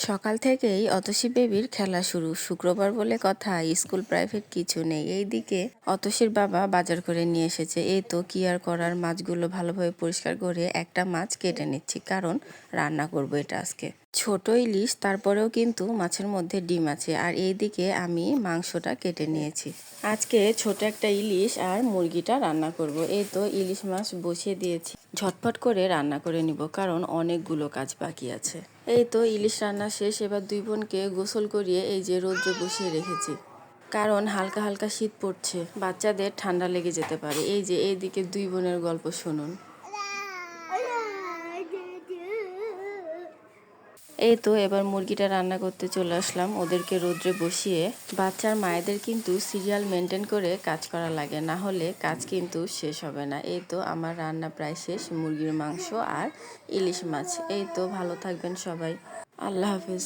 সকাল থেকেই অতসী বেবির খেলা শুরু। শুক্রবার বলে কথা, স্কুল প্রাইভেট কিছু নেই। এইদিকে অতসীর বাবা বাজার করে নিয়ে এসেছে। এই তো কি আর করার, মাছগুলো ভালোভাবে পরিষ্কার করে একটা মাছ কেটে নিচ্ছি, কারণ রান্না করব এটা আজকে। ছোট ইলিশ, তারপরেও কিন্তু মাছের মধ্যে ডিম আছে। আর এইদিকে আমি মাংসটা কেটে নিয়েছি। আজকে ছোট একটা ইলিশ আর মুরগিটা রান্না করব। এই তো ইলিশ মাছ বসিয়ে দিয়েছি, ঝটপট করে রান্না করে নিব, কারণ অনেকগুলো কাজ বাকি আছে। এই তো ইলিশ রান্না শেষ। এবার দুই বোনকে গোসল করিয়ে এই যে রৌদ্রে বসিয়ে রেখেছি, কারণ হালকা হালকা শীত পড়ছে, বাচ্চাদের ঠান্ডা লেগে যেতে পারে। এই যে এইদিকে দুই বোনের গল্প শুনুন। এই তো এবার মুরগিটা রান্না করতে চলে আসলাম, ওদেরকে রোদ্রে বসিয়ে। বাচ্চার মায়েদের কিন্তু সিরিয়াল মেনটেন করে কাজ করা লাগে, না হলে কাজ কিন্তু শেষ হবে না। এই তো আমার রান্না প্রায় শেষ, মুরগির মাংস আর ইলিশ মাছ। এই তো ভালো থাকবেন সবাই, আল্লাহ হাফেজ।